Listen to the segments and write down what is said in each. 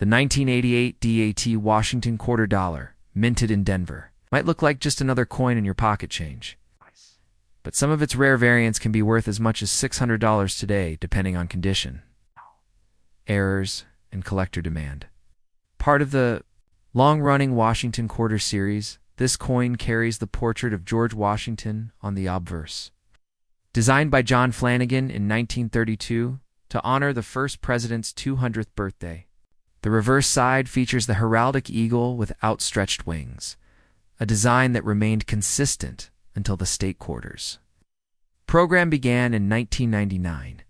The 1988 DAT Washington quarter dollar, minted in Denver, might look like just another coin in your pocket change. But some of its rare variants can be worth as much as $600 today, depending on condition, errors, and collector demand. Part of the long-running Washington quarter series, this coin carries the portrait of George Washington on the obverse. Designed by John Flanagan in 1932 to honor the first president's 200th birthday, the reverse side features the heraldic eagle with outstretched wings, a design that remained consistent until the state quarters. Program began in 1999.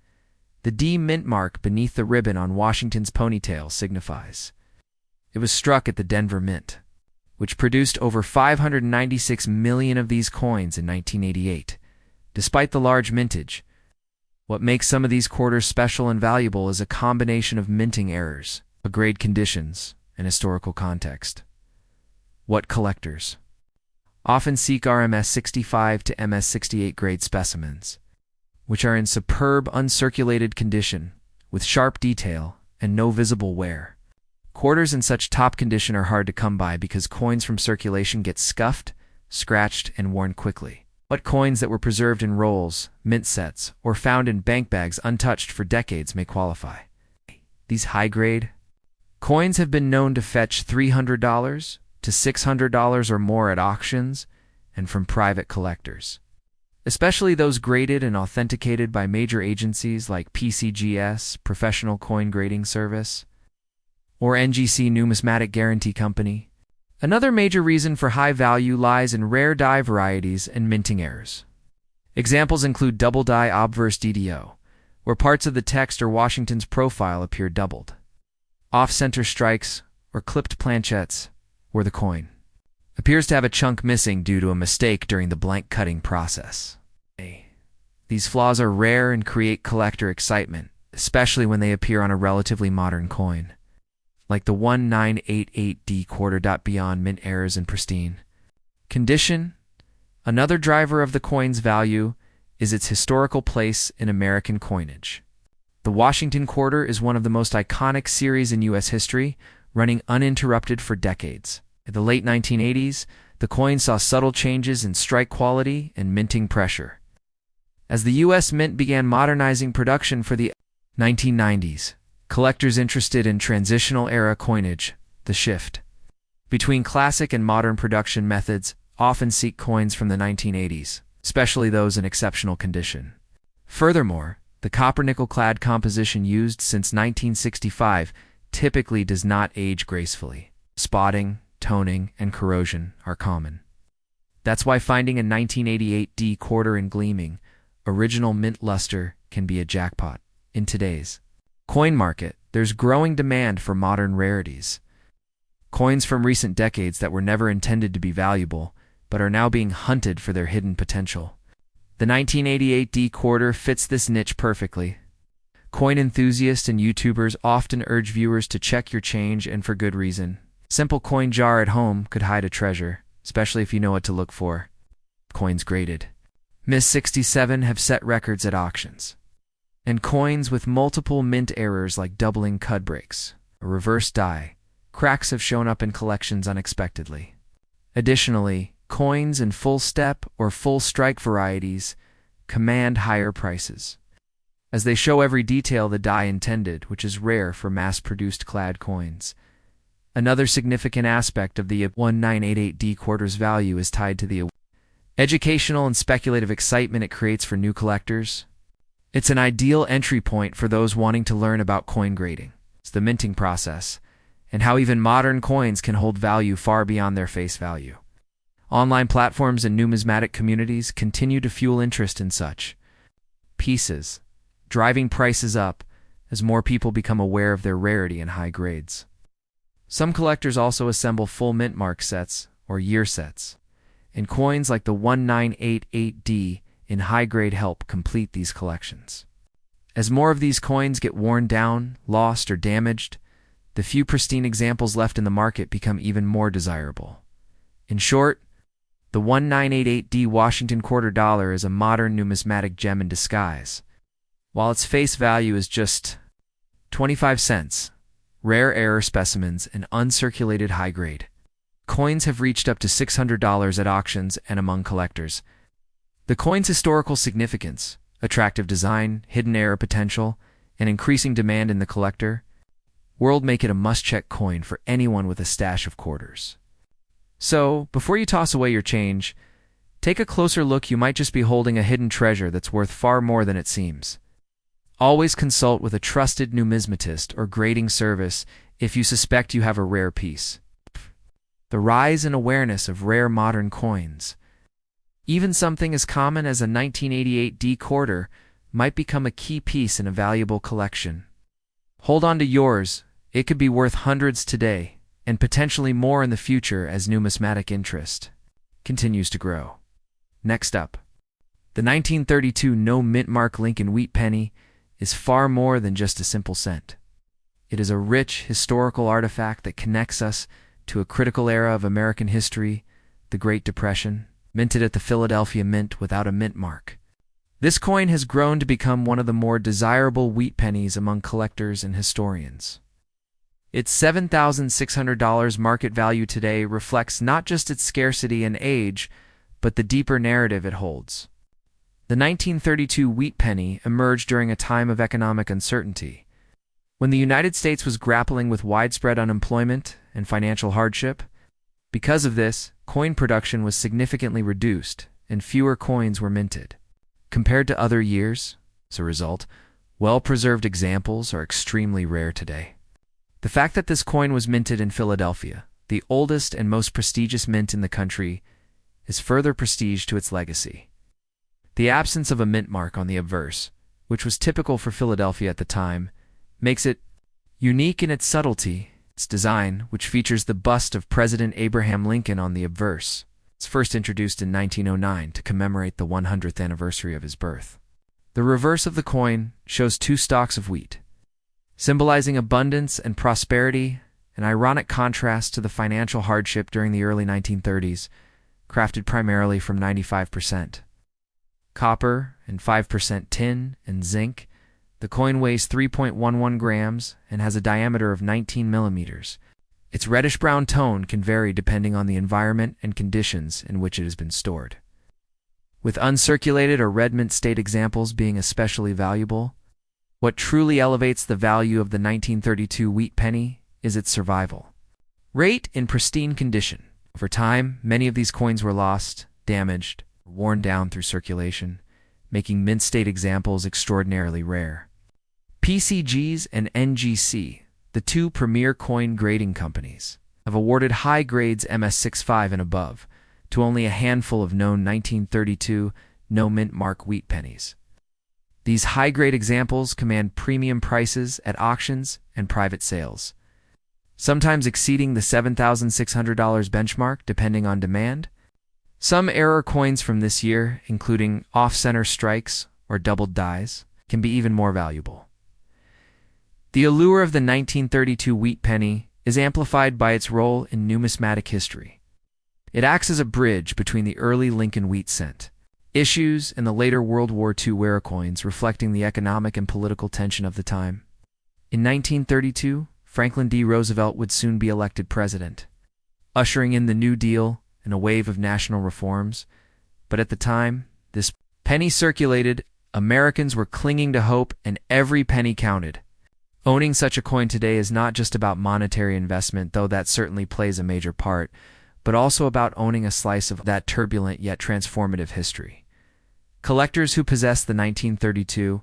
The D mint mark beneath the ribbon on Washington's ponytail signifies it was struck at the Denver Mint, which produced over 596 million of these coins in 1988. Despite the large mintage, what makes some of these quarters special and valuable is a combination of minting errors, grade conditions, and historical context. What collectors often seek are MS-65 to MS-68 grade specimens, which are in superb uncirculated condition, with sharp detail and no visible wear. Quarters in such top condition are hard to come by because coins from circulation get scuffed, scratched, and worn quickly. But coins that were preserved in rolls, mint sets, or found in bank bags untouched for decades may qualify. These high-grade coins have been known to fetch $300 to $600 or more at auctions and from private collectors, especially those graded and authenticated by major agencies like PCGS, Professional Coin Grading Service, or NGC Numismatic Guarantee Company. Another major reason for high value lies in rare die varieties and minting errors. Examples include double die obverse DDO, where parts of the text or Washington's profile appear doubled, off-center strikes, or clipped planchettes, where the coin appears to have a chunk missing due to a mistake during the blank cutting process. These flaws are rare and create collector excitement, especially when they appear on a relatively modern coin, like the 1988D quarter. Beyond mint errors and pristine condition, another driver of the coin's value is its historical place in American coinage. The Washington quarter is one of the most iconic series in U.S. history, running uninterrupted for decades. In the late 1980s, the coin saw subtle changes in strike quality and minting pressure. As the U.S. Mint began modernizing production for the 1990s, collectors interested in transitional era coinage, the shift between classic and modern production methods, often seek coins from the 1980s, especially those in exceptional condition. Furthermore, the copper-nickel clad composition used since 1965 typically does not age gracefully. Spotting, toning, and corrosion are common. That's why finding a 1988 D quarter in gleaming, original mint luster can be a jackpot. In today's coin market, there's growing demand for modern rarities. Coins from recent decades that were never intended to be valuable, but are now being hunted for their hidden potential. The 1988 D quarter fits this niche perfectly. Coin enthusiasts and YouTubers often urge viewers to check your change, and for good reason. Simple coin jar at home could hide a treasure, especially if you know what to look for. Coins graded MS-67 have set records at auctions. And coins with multiple mint errors like doubling cud breaks, a reverse die, cracks have shown up in collections unexpectedly. Additionally, coins in full step or full strike varieties command higher prices, as they show every detail the die intended, which is rare for mass-produced clad coins. Another significant aspect of the 1988D quarter's value is tied to the educational and speculative excitement it creates for new collectors. It's an ideal entry point for those wanting to learn about coin grading, the minting process, and how even modern coins can hold value far beyond their face value. Online platforms and numismatic communities continue to fuel interest in such pieces, driving prices up as more people become aware of their rarity and high grades. Some collectors also assemble full mint mark sets or year sets, and coins like the 1988D in high grade help complete these collections. As more of these coins get worn down, lost, or damaged, the few pristine examples left in the market become even more desirable. In short, the 1988D Washington quarter dollar is a modern numismatic gem in disguise. While its face value is just 25 cents, rare error specimens, and uncirculated high-grade. Coins have reached up to $600 at auctions and among collectors. The coin's historical significance, attractive design, hidden error potential, and increasing demand in the collector world make it a must-check coin for anyone with a stash of quarters. So, before you toss away your change, take a closer look. You might just be holding a hidden treasure that's worth far more than it seems. Always consult with a trusted numismatist or grading service if you suspect you have a rare piece. The rise in awareness of rare modern coins. Even something as common as a 1988 D quarter might become a key piece in a valuable collection. Hold on to yours. It could be worth hundreds today, and potentially more in the future as numismatic interest continues to grow. Next up, the 1932 no mint mark Lincoln wheat penny is far more than just a simple cent. It is a rich historical artifact that connects us to a critical era of American history, the Great Depression, minted at the Philadelphia Mint without a mint mark. This coin has grown to become one of the more desirable wheat pennies among collectors and historians. Its $7,600 market value today reflects not just its scarcity and age, but the deeper narrative it holds. The 1932 wheat penny emerged during a time of economic uncertainty, when the United States was grappling with widespread unemployment and financial hardship. Because of this, coin production was significantly reduced, and fewer coins were minted. Compared to other years, as a result, well-preserved examples are extremely rare today. The fact that this coin was minted in Philadelphia, the oldest and most prestigious mint in the country, is further prestige to its legacy. The absence of a mint mark on the obverse, which was typical for Philadelphia at the time, makes it unique in its subtlety. Its design, which features the bust of President Abraham Lincoln on the obverse, was first introduced in 1909 to commemorate the 100th anniversary of his birth. The reverse of the coin shows two stalks of wheat, symbolizing abundance and prosperity, an ironic contrast to the financial hardship during the early 1930s, crafted primarily from 95% copper and 5% tin and zinc. The coin weighs 3.11 grams and has a diameter of 19 millimeters. Its reddish-brown tone can vary depending on the environment and conditions in which it has been stored, with uncirculated or red mint state examples being especially valuable. What truly elevates the value of the 1932 wheat penny is its survival rate in pristine condition. Over time, many of these coins were lost, damaged, or worn down through circulation, making mint state examples extraordinarily rare. PCGs and NGC, the two premier coin grading companies, have awarded high grades MS65 and above to only a handful of known 1932 no mint mark wheat pennies. These high-grade examples command premium prices at auctions and private sales, sometimes exceeding the $7,600 benchmark depending on demand. Some error coins from this year, including off-center strikes or doubled dies, can be even more valuable. The allure of the 1932 wheat penny is amplified by its role in numismatic history. It acts as a bridge between the early Lincoln wheat cent issues and the later World War II wearer coins, reflecting the economic and political tension of the time. In 1932, Franklin D. Roosevelt would soon be elected president, ushering in the New Deal and a wave of national reforms. But at the time this penny circulated, Americans were clinging to hope, and every penny counted. Owning such a coin today is not just about monetary investment, though that certainly plays a major part, but also about owning a slice of that turbulent yet transformative history. Collectors who possess the 1932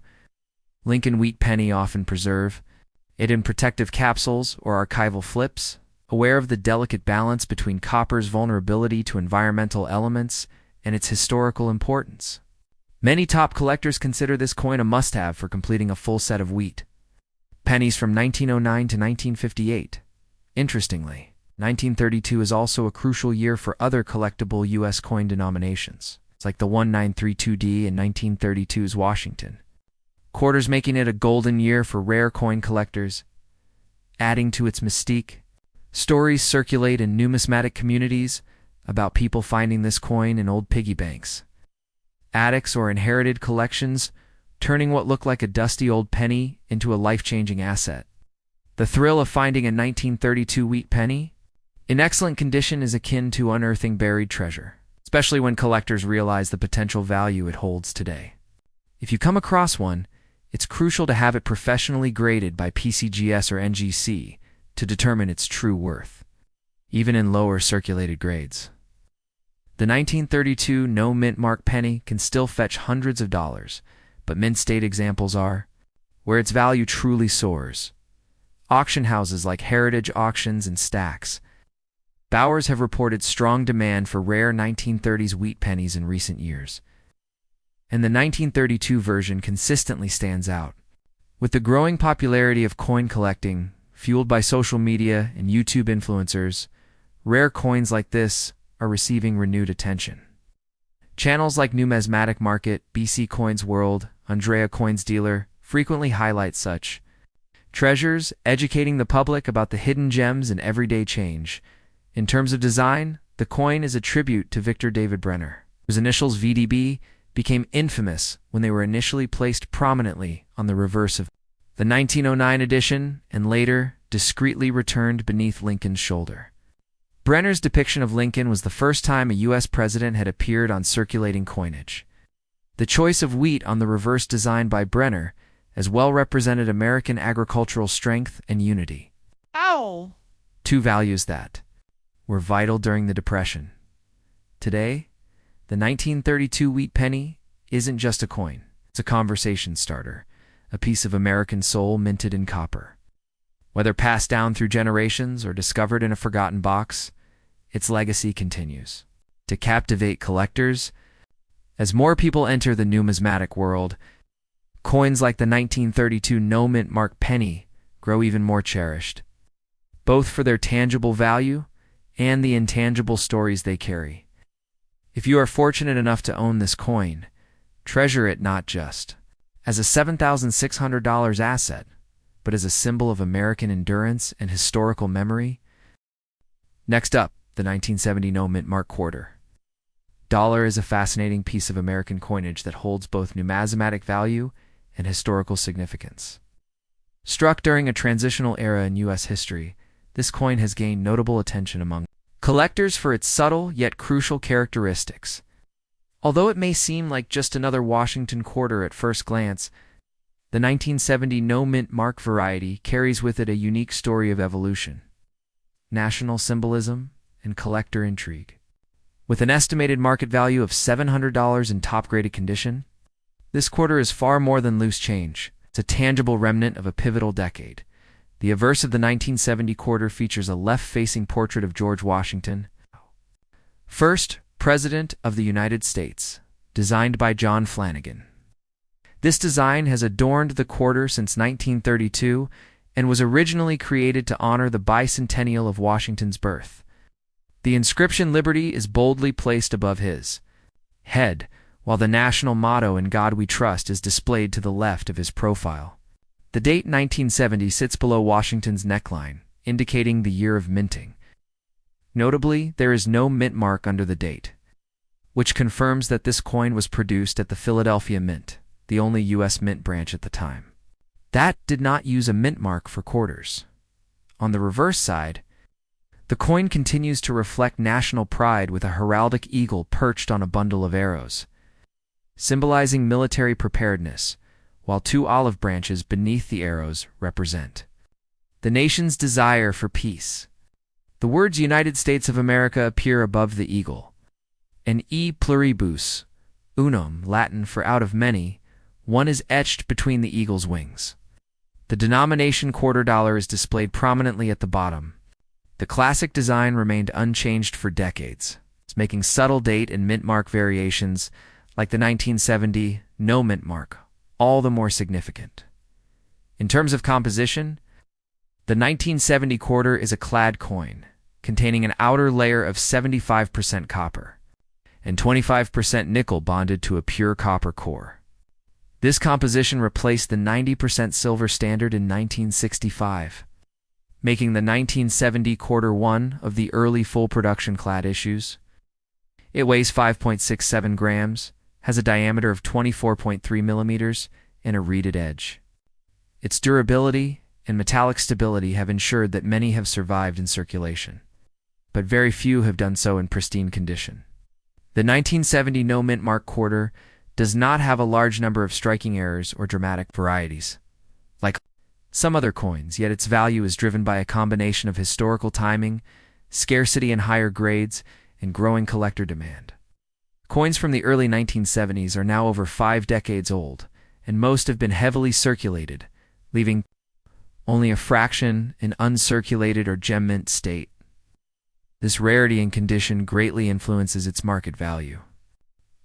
Lincoln wheat penny often preserve it in protective capsules or archival flips, aware of the delicate balance between copper's vulnerability to environmental elements and its historical importance. Many top collectors consider this coin a must-have for completing a full set of wheat pennies from 1909 to 1958. Interestingly, 1932 is also a crucial year for other collectible U.S. coin denominations. It's like the 1932D in 1932's Washington quarters, making it a golden year for rare coin collectors. Adding to its mystique, stories circulate in numismatic communities about people finding this coin in old piggy banks, attics, or inherited collections, turning what looked like a dusty old penny into a life-changing asset. The thrill of finding a 1932 wheat penny in excellent condition is akin to unearthing buried treasure, especially when collectors realize the potential value it holds today. If you come across one, it's crucial to have it professionally graded by PCGS or NGC to determine its true worth, even in lower circulated grades. The 1932 no mint mark penny can still fetch hundreds of dollars, but mint state examples are where its value truly soars. Auction houses like Heritage Auctions and Stacks Bowers have reported strong demand for rare 1930s wheat pennies in recent years, and the 1932 version consistently stands out. With the growing popularity of coin collecting, fueled by social media and YouTube influencers, rare coins like this are receiving renewed attention. Channels like Numismatic Market, BC Coins World, Andrea Coins Dealer frequently highlight such treasures, educating the public about the hidden gems in everyday change. In terms of design, the coin is a tribute to Victor David Brenner, whose initials VDB became infamous when they were initially placed prominently on the reverse of the 1909 edition and later discreetly returned beneath Lincoln's shoulder. Brenner's depiction of Lincoln was the first time a U.S. president had appeared on circulating coinage. The choice of wheat on the reverse designed by Brenner as well represented American agricultural strength and unity. Ow! Two values that were vital during the Depression. Today, the 1932 wheat penny isn't just a coin. It's a conversation starter, a piece of American soul minted in copper. Whether passed down through generations or discovered in a forgotten box, its legacy continues to captivate collectors. As more people enter the numismatic world, coins like the 1932 no mint mark penny grow even more cherished, both for their tangible value and the intangible stories they carry. If you are fortunate enough to own this coin, treasure it not just as a $7,600 asset, but as a symbol of American endurance and historical memory. Next up, the 1970 no mint mark quarter. Dollar is a fascinating piece of American coinage that holds both numismatic value and historical significance. Struck during a transitional era in U.S. history, this coin has gained notable attention among collectors for its subtle yet crucial characteristics. Although it may seem like just another Washington quarter at first glance, the 1970 no mint mark variety carries with it a unique story of evolution, national symbolism, and collector intrigue. With an estimated market value of $700 in top-graded condition, this quarter is far more than loose change. It's a tangible remnant of a pivotal decade. The obverse of the 1970 quarter features a left-facing portrait of George Washington, first President of the United States, designed by John Flanagan. This design has adorned the quarter since 1932 and was originally created to honor the bicentennial of Washington's birth. The inscription Liberty is boldly placed above his head, while the national motto In God We Trust is displayed to the left of his profile. The date 1970 sits below Washington's neckline, indicating the year of minting. Notably, there is no mint mark under the date, which confirms that this coin was produced at the Philadelphia Mint, the only U.S. mint branch at the time. That did not use a mint mark for quarters. On the reverse side, the coin continues to reflect national pride with a heraldic eagle perched on a bundle of arrows, symbolizing military preparedness, while two olive branches beneath the arrows represent the nation's desire for peace. The words United States of America appear above the eagle. An E pluribus unum, Latin for out of many, one is etched between the eagle's wings. The denomination quarter dollar is displayed prominently at the bottom. The classic design remained unchanged for decades, making subtle date and mint mark variations, like the 1970 no mint mark, all the more significant. In terms of composition, the 1970 quarter is a clad coin, containing an outer layer of 75% copper and 25% nickel bonded to a pure copper core. This composition replaced the 90% silver standard in 1965, making the 1970 quarter one of the early full production clad issues. It weighs 5.67 grams, has a diameter of 24.3 millimeters, and a reeded edge. Its durability and metallic stability have ensured that many have survived in circulation, but very few have done so in pristine condition. The 1970 no mint mark quarter does not have a large number of striking errors or dramatic varieties, like some other coins, yet its value is driven by a combination of historical timing, scarcity in higher grades, and growing collector demand. Coins from the early 1970s are now over 5 decades old, and most have been heavily circulated, leaving only a fraction in uncirculated or gem mint state. This rarity and condition greatly influences its market value.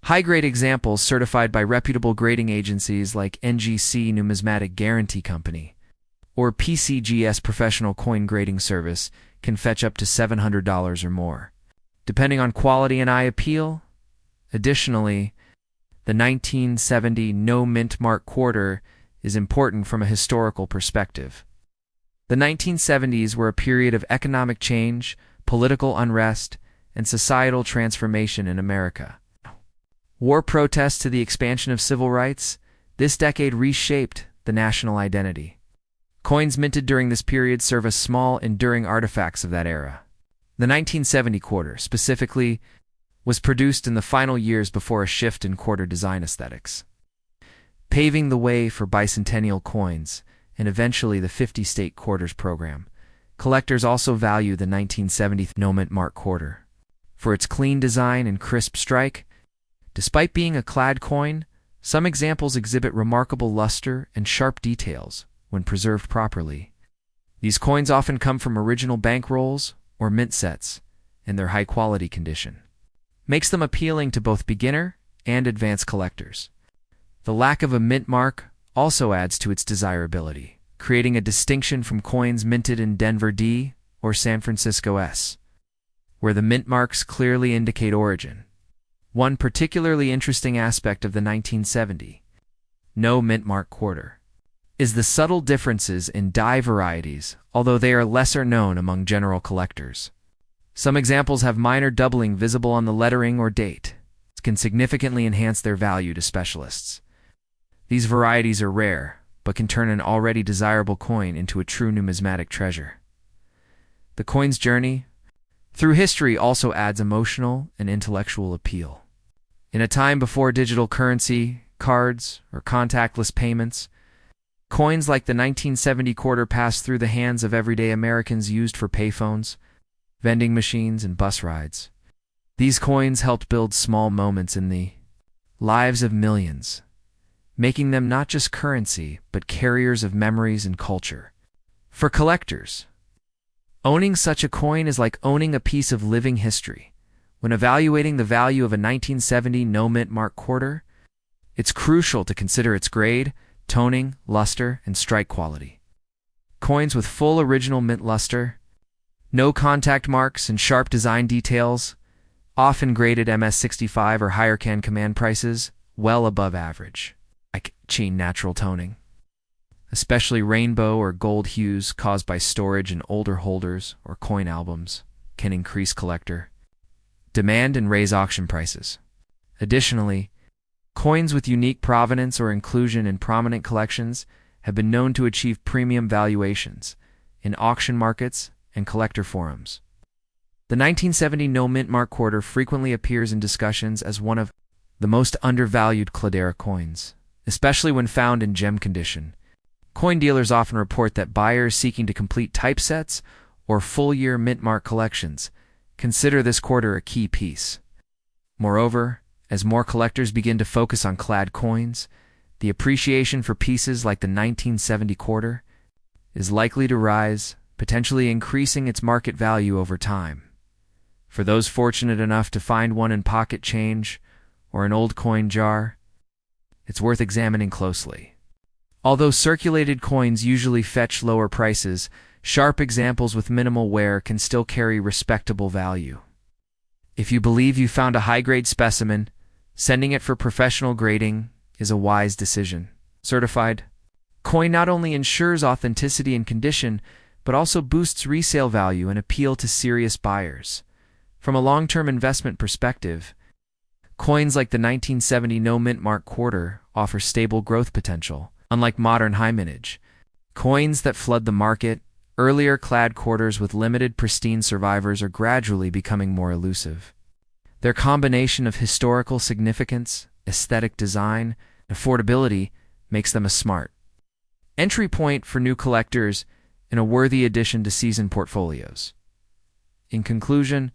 High-grade examples certified by reputable grading agencies like NGC Numismatic Guarantee Company or PCGS Professional Coin Grading Service can fetch up to $700 or more, depending on quality and eye appeal. Additionally, the 1970 no mint mark quarter is important from a historical perspective. The 1970s were a period of economic change, political unrest, and societal transformation in America. War protests to the expansion of civil rights, this decade reshaped the national identity. Coins minted during this period serve as small, enduring artifacts of that era. The 1970 quarter, specifically, was produced in the final years before a shift in quarter design aesthetics, paving the way for bicentennial coins and eventually the 50-state quarters program. Collectors also value the 1970 no mint mark quarter for its clean design and crisp strike. Despite being a clad coin, some examples exhibit remarkable luster and sharp details when preserved properly. These coins often come from original bankrolls or mint sets, and their high-quality condition makes them appealing to both beginner and advanced collectors. The lack of a mint mark also adds to its desirability, creating a distinction from coins minted in Denver D or San Francisco S, where the mint marks clearly indicate origin. One particularly interesting aspect of the 1970 no mint mark quarter is the subtle differences in die varieties, although they are lesser known among general collectors. Some examples have minor doubling visible on the lettering or date, which can significantly enhance their value to specialists. These varieties are rare, but can turn an already desirable coin into a true numismatic treasure. The coin's journey through history also adds emotional and intellectual appeal. In a time before digital currency, cards, or contactless payments, coins like the 1970 quarter passed through the hands of everyday Americans used for payphones, vending machines, and bus rides. These coins helped build small moments in the lives of millions, making them not just currency, but carriers of memories and culture. For collectors, owning such a coin is like owning a piece of living history. When evaluating the value of a 1970 no mint mark quarter, it's crucial to consider its grade, toning, luster, and strike quality. Coins with full original mint luster, no contact marks, and sharp design details, often graded MS65 or higher, can command prices well above average, like chain natural toning. Especially rainbow or gold hues caused by storage in older holders or coin albums can increase collector demand and raise auction prices. Additionally, coins with unique provenance or inclusion in prominent collections have been known to achieve premium valuations in auction markets and collector forums. The 1970 no mint mark quarter frequently appears in discussions as one of the most undervalued Clad coins, especially when found in gem condition. Coin dealers often report that buyers seeking to complete typesets or full-year mint mark collections consider this quarter a key piece. Moreover, as more collectors begin to focus on clad coins, the appreciation for pieces like the 1970 quarter is likely to rise, potentially increasing its market value over time. For those fortunate enough to find one in pocket change or an old coin jar, it's worth examining closely. Although circulated coins usually fetch lower prices, sharp examples with minimal wear can still carry respectable value. If you believe you found a high-grade specimen, sending it for professional grading is a wise decision. Certified coin not only ensures authenticity and condition, but also boosts resale value and appeal to serious buyers. From a long-term investment perspective, coins like the 1970 no mint mark quarter offer stable growth potential. Unlike modern high mintage, Coins that flood the market, earlier clad quarters with limited pristine survivors are gradually becoming more elusive. Their combination of historical significance, aesthetic design, and affordability makes them a smart entry point for new collectors and a worthy addition to seasoned portfolios. In conclusion,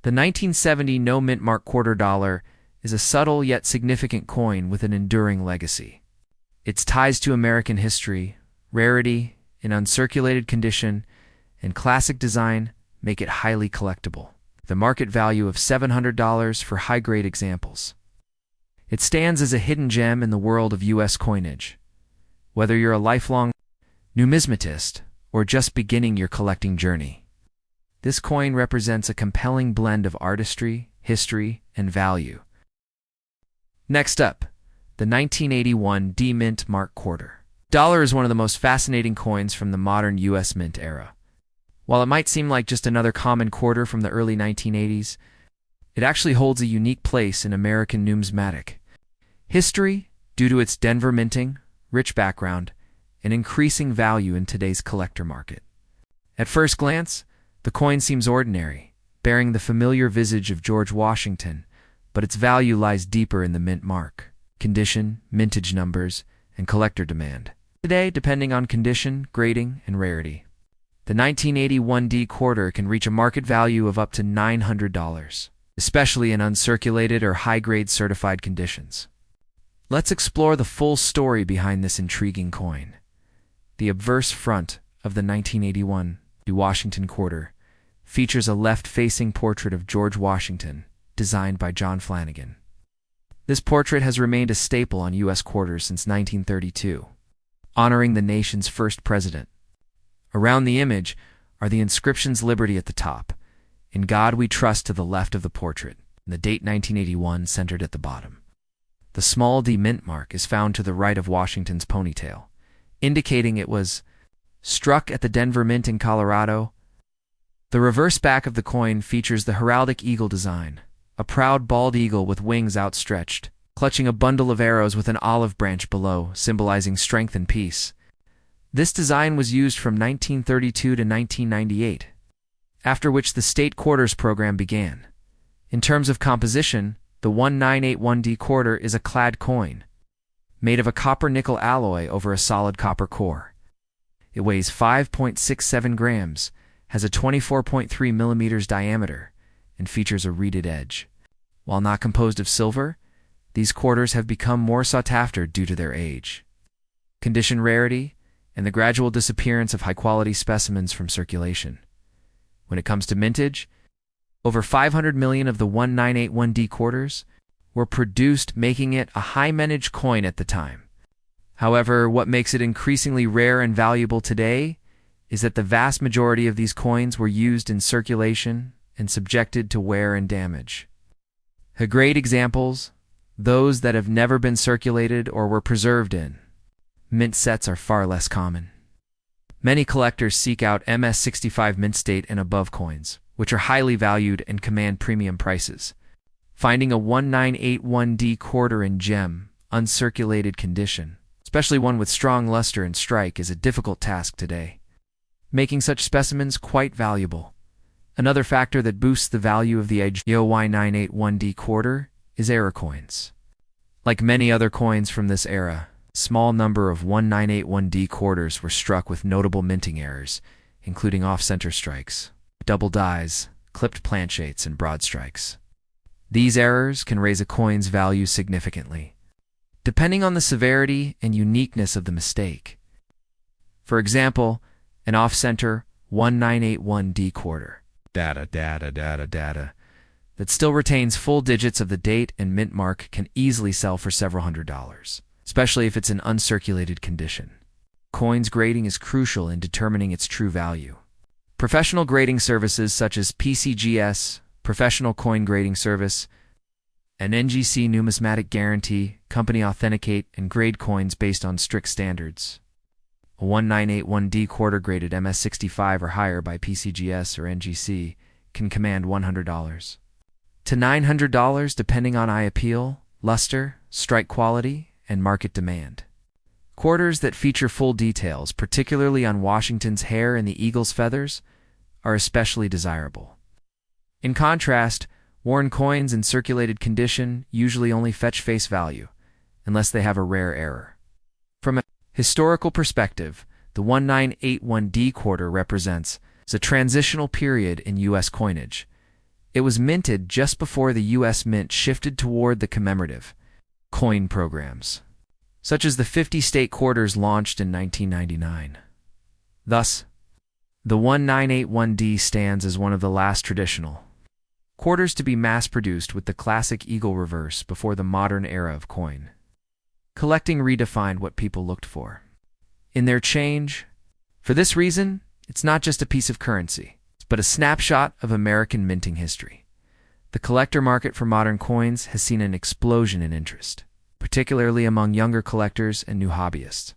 the 1970 no mint mark quarter dollar is a subtle yet significant coin with an enduring legacy. Its ties to American history, rarity, in uncirculated condition, and classic design make it highly collectible. The market value of $700 for high-grade examples. It stands as a hidden gem in the world of U.S. coinage. Whether you're a lifelong numismatist or just beginning your collecting journey, this coin represents a compelling blend of artistry, history, and value. Next up, the 1981 D-Mint Mark Quarter. Dollar is one of the most fascinating coins from the modern U.S. mint era. While it might seem like just another common quarter from the early 1980s, it actually holds a unique place in American numismatic history due to its Denver minting, rich background, and increasing value in today's collector market. At first glance, the coin seems ordinary, bearing the familiar visage of George Washington, but its value lies deeper in the mint mark, condition, mintage numbers, and collector demand. Today, depending on condition, grading, and rarity, the 1981 D quarter can reach a market value of up to $900, especially in uncirculated or high-grade certified conditions. Let's explore the full story behind this intriguing coin. The obverse front of the 1981 Washington quarter features a left-facing portrait of George Washington, designed by John Flanagan. This portrait has remained a staple on U.S. quarters since 1932, honoring the nation's first president. Around the image are the inscriptions Liberty at the top, In God We Trust to the left of the portrait, and the date 1981 centered at the bottom. The small D mint mark is found to the right of Washington's ponytail, indicating it was struck at the Denver Mint in Colorado. The reverse back of the coin features the heraldic eagle design, a proud bald eagle with wings outstretched, clutching a bundle of arrows with an olive branch below, symbolizing strength and peace. This design was used from 1932 to 1998, after which the state quarters program began. In terms of composition, the 1981D quarter is a clad coin, made of a copper-nickel alloy over a solid copper core. It weighs 5.67 grams, has a 24.3 millimeters diameter, and features a reeded edge. While not composed of silver, these quarters have become more sought after due to their age, condition rarity, and the gradual disappearance of high-quality specimens from circulation. When it comes to mintage, over 500 million of the 1981D quarters were produced, making it a high-mintage coin at the time. However, what makes it increasingly rare and valuable today is that the vast majority of these coins were used in circulation and subjected to wear and damage. Great examples, those that have never been circulated or were preserved in mint sets, are far less common. Many collectors seek out MS-65 mint state and above coins, which are highly valued and command premium prices. Finding a 1981D quarter in gem, uncirculated condition, especially one with strong luster and strike, is a difficult task today, making such specimens quite valuable. Another factor that boosts the value of the Y981D quarter is error coins. Like many other coins from this era, a small number of 1981D quarters were struck with notable minting errors, including off-center strikes, double dies, clipped planchettes, and broad strikes. These errors can raise a coin's value significantly, depending on the severity and uniqueness of the mistake. For example, an off-center 1981D quarter that still retains full digits of the date and mint mark can easily sell for several $100s, especially if it's in uncirculated condition. Coin's grading is crucial in determining its true value. Professional grading services such as PCGS, Professional Coin Grading Service, and NGC Numismatic Guarantee company authenticate and grade coins based on strict standards. A 1981D quarter graded MS-65 or higher by PCGS or NGC can command $100 to $900 depending on eye appeal, luster, strike quality, and market demand. Quarters that feature full details, particularly on Washington's hair and the eagle's feathers, are especially desirable. In contrast, worn coins in circulated condition usually only fetch face value, unless they have a rare error. From a historical perspective, the 1981D quarter represents a transitional period in U.S. coinage. It was minted just before the U.S. Mint shifted toward the commemorative coin programs, such as the 50-state quarters launched in 1999. Thus, the 1981D stands as one of the last traditional quarters to be mass-produced with the classic eagle reverse before the modern era of coin collecting redefined what people looked for in their change. For this reason, it's not just a piece of currency, but a snapshot of American minting history. The collector market for modern coins has seen an explosion in interest, particularly among younger collectors and new hobbyists.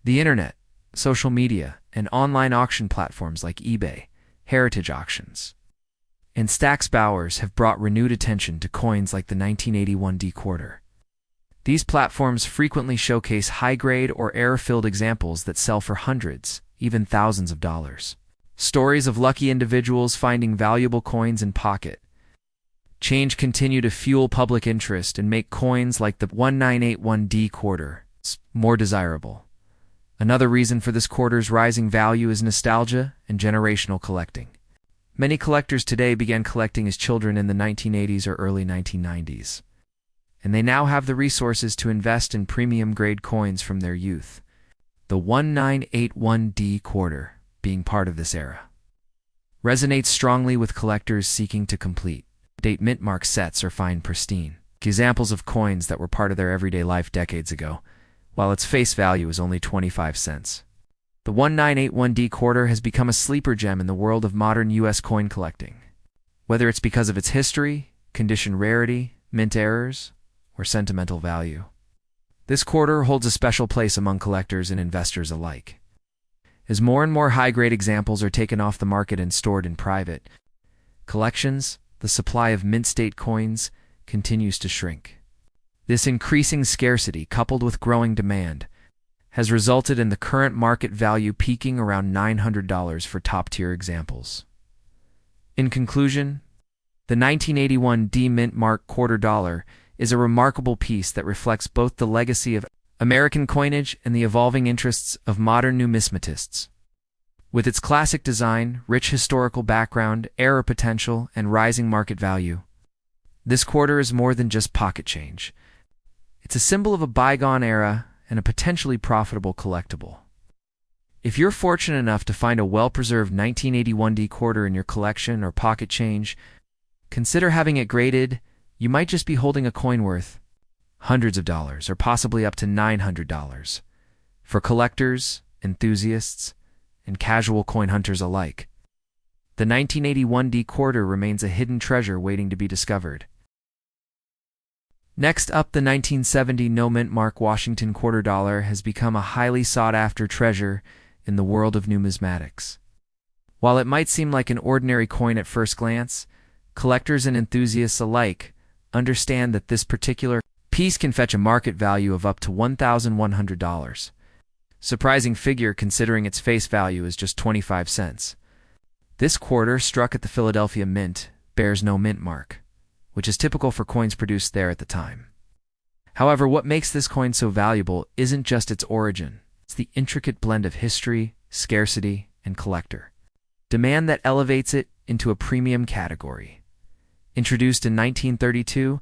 The internet, social media, and online auction platforms like eBay, heritage auctions, and Stax Bowers have brought renewed attention to coins like the 1981D quarter. These platforms frequently showcase high-grade or error-filled examples that sell for hundreds, even thousands of dollars. Stories of lucky individuals finding valuable coins in pocket change continue to fuel public interest and make coins like the 1981D quarter more desirable. Another reason for this quarter's rising value is nostalgia and generational collecting. Many collectors today began collecting as children in the 1980s or early 1990s, and they now have the resources to invest in premium-grade coins from their youth. The 1981D quarter, being part of this era, resonates strongly with collectors seeking to complete date mint mark sets or find pristine examples of coins that were part of their everyday life decades ago, while its face value is only 25 cents. The 1981D quarter has become a sleeper gem in the world of modern U.S. coin collecting. Whether it's because of its history, condition rarity, mint errors, or sentimental value, this quarter holds a special place among collectors and investors alike. As more and more high-grade examples are taken off the market and stored in private collections, the supply of mint-state coins continues to shrink. This increasing scarcity, coupled with growing demand, has resulted in the current market value peaking around $900 for top-tier examples. In conclusion, the 1981D Mint Mark quarter dollar is a remarkable piece that reflects both the legacy of American coinage and the evolving interests of modern numismatists. With its classic design, rich historical background, error potential, and rising market value, this quarter is more than just pocket change. It's a symbol of a bygone era and a potentially profitable collectible. If you're fortunate enough to find a well-preserved 1981D quarter in your collection or pocket change, consider having it graded. You might just be holding a coin worth hundreds of dollars or possibly up to $900. For collectors, enthusiasts, and casual coin hunters alike, the 1981D quarter remains a hidden treasure waiting to be discovered. Next up, the 1970 no mint mark Washington quarter dollar has become a highly sought-after treasure in the world of numismatics. While it might seem like an ordinary coin at first glance, collectors and enthusiasts alike understand that this particular piece can fetch a market value of up to $1,100. Surprising figure considering its face value is just 25 cents. This quarter, struck at the Philadelphia Mint, bears no mint mark, which is typical for coins produced there at the time. However, what makes this coin so valuable isn't just its origin. It's the intricate blend of history, scarcity, and collector demand that elevates it into a premium category. Introduced in 1932,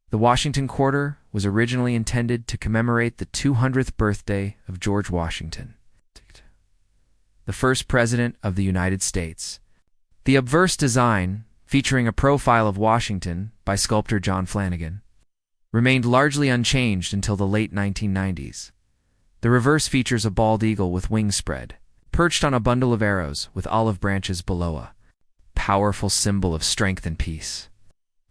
the Washington quarter was originally intended to commemorate the 200th birthday of George Washington, the first president of the United States. The obverse design, featuring a profile of Washington by sculptor John Flanagan, remained largely unchanged until the late 1990s. The reverse features a bald eagle with wings spread, perched on a bundle of arrows with olive branches below, a powerful symbol of strength and peace.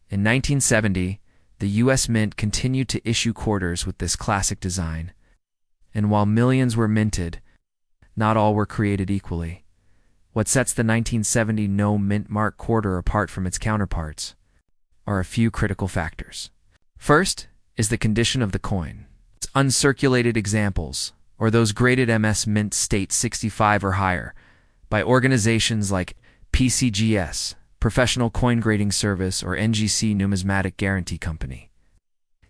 In 1970, the U.S. Mint continued to issue quarters with this classic design, and while millions were minted, not all were created equally. What sets the 1970 no mint mark quarter apart from its counterparts are a few critical factors. First is the condition of the coin. Its uncirculated examples, or those graded MS Mint State 65 or higher by organizations like PCGS, Professional Coin Grading Service, or NGC Numismatic Guarantee Company,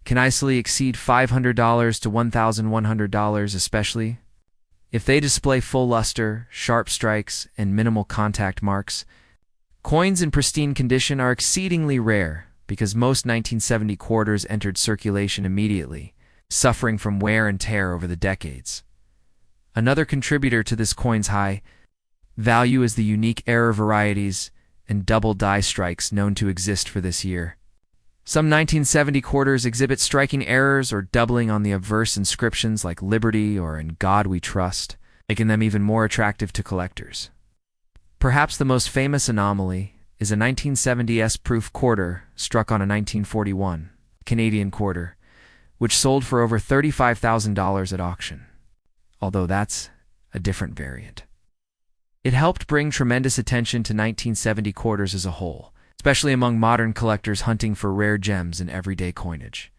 can easily exceed $500 to $1,100, especially if they display full luster, sharp strikes, and minimal contact marks. Coins in pristine condition are exceedingly rare because most 1970 quarters entered circulation immediately, suffering from wear and tear over the decades. Another contributor to this coin's high value is the unique error varieties and double die strikes known to exist for this year. Some 1970 quarters exhibit striking errors or doubling on the obverse inscriptions like Liberty or In God We Trust, making them even more attractive to collectors. Perhaps the most famous anomaly is a 1970 S-proof quarter struck on a 1941 Canadian quarter, which sold for over $35,000 at auction, although that's a different variant. It helped bring tremendous attention to 1970 quarters as a whole, especially among modern collectors hunting for rare gems in everyday coinage.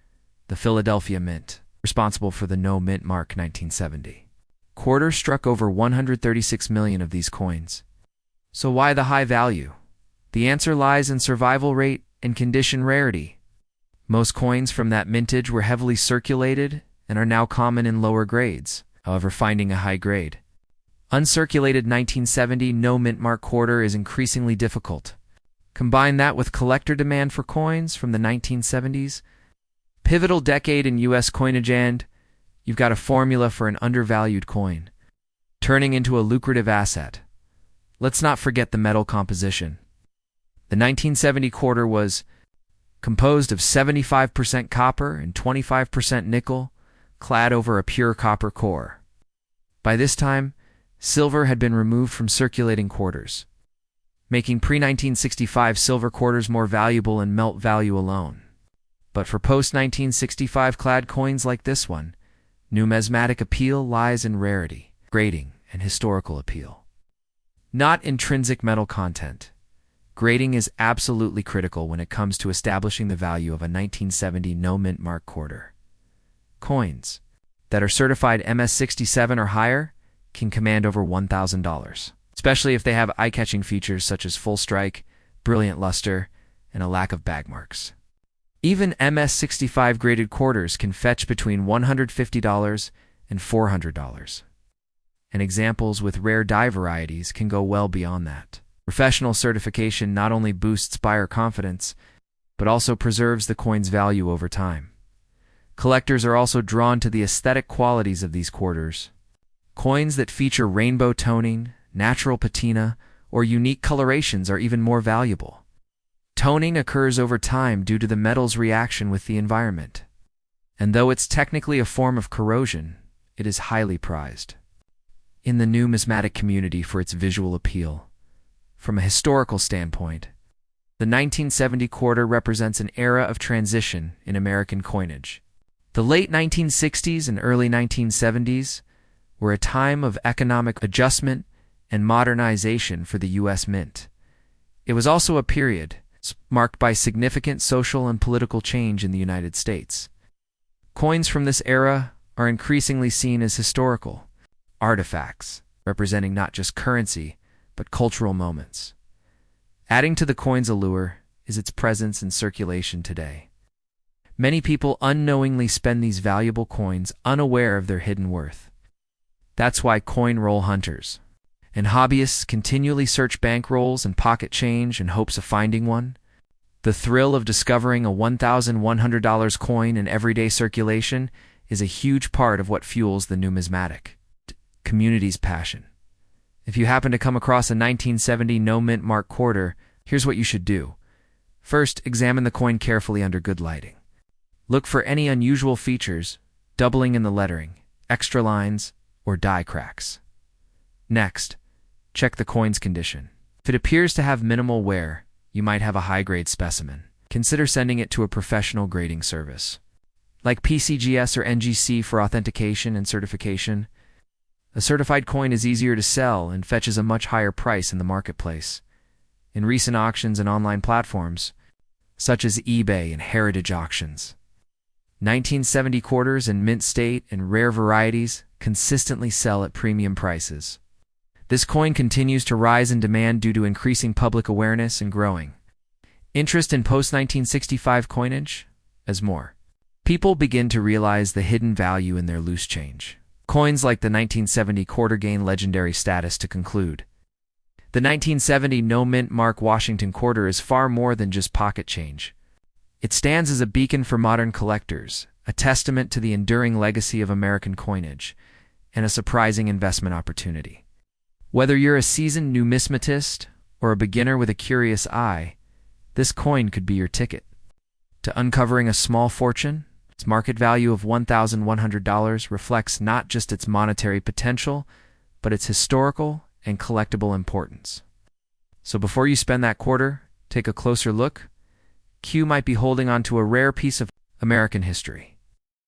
The Philadelphia Mint, responsible for the No Mint Mark 1970 quarter, struck over 136 million of these coins. So why the high value? The answer lies in survival rate and condition rarity. Most coins from that mintage were heavily circulated and are now common in lower grades. However, finding a high grade uncirculated 1970 No Mint Mark quarter is increasingly difficult. Combine that with collector demand for coins from the 1970s, pivotal decade in U.S. coinage, and you've got a formula for an undervalued coin turning into a lucrative asset. Let's not forget the metal composition. The 1970 quarter was composed of 75% copper and 25% nickel, clad over a pure copper core. By this time, silver had been removed from circulating quarters, making pre-1965 silver quarters more valuable in melt value alone. But for post-1965 clad coins like this one, numismatic appeal lies in rarity, grading, and historical appeal, not intrinsic metal content. Grading is absolutely critical when it comes to establishing the value of a 1970 No Mint Mark quarter. Coins that are certified MS-67 or higher can command over $1,000, especially if they have eye-catching features such as full strike, brilliant luster, and a lack of bag marks. Even MS-65 graded quarters can fetch between $150 and $400. And examples with rare die varieties can go well beyond that. Professional certification not only boosts buyer confidence, but also preserves the coin's value over time. Collectors are also drawn to the aesthetic qualities of these quarters. Coins that feature rainbow toning, natural patina, or unique colorations are even more valuable. Toning occurs over time due to the metal's reaction with the environment, and though it's technically a form of corrosion, it is highly prized in the numismatic community for its visual appeal. From a historical standpoint, the 1970 quarter represents an era of transition in American coinage. The late 1960s and early 1970s were a time of economic adjustment and modernization for the U.S. Mint. It was also a period marked by significant social and political change in the United States. Coins from this era are increasingly seen as historical artifacts, representing not just currency, but cultural moments. Adding to the coin's allure is its presence in circulation today. Many people unknowingly spend these valuable coins unaware of their hidden worth. That's why coin roll hunters and hobbyists continually search bankrolls and pocket change in hopes of finding one. The thrill of discovering a $1,100 coin in everyday circulation is a huge part of what fuels the numismatic community's passion. If you happen to come across a 1970 No Mint Mark quarter, here's what you should do. First, examine the coin carefully under good lighting. Look for any unusual features, doubling in the lettering, extra lines, or die cracks. Next, check the coin's condition. If it appears to have minimal wear, you might have a high-grade specimen. Consider sending it to a professional grading service, like PCGS or NGC, for authentication and certification. A certified coin is easier to sell and fetches a much higher price in the marketplace. In recent auctions and online platforms, such as eBay and heritage auctions, 1970 quarters in mint state and rare varieties consistently sell at premium prices. This coin continues to rise in demand due to increasing public awareness and growing interest in post-1965 coinage. As more people begin to realize the hidden value in their loose change, coins like the 1970 quarter gain legendary status. To conclude, the 1970 no-mint mark Washington quarter is far more than just pocket change. It stands as a beacon for modern collectors, a testament to the enduring legacy of American coinage, and a surprising investment opportunity. Whether you're a seasoned numismatist or a beginner with a curious eye, this coin could be your ticket to uncovering a small fortune. Its market value of $1,100 reflects not just its monetary potential, but its historical and collectible importance. So before you spend that quarter, take a closer look. Q might be holding on to a rare piece of American history.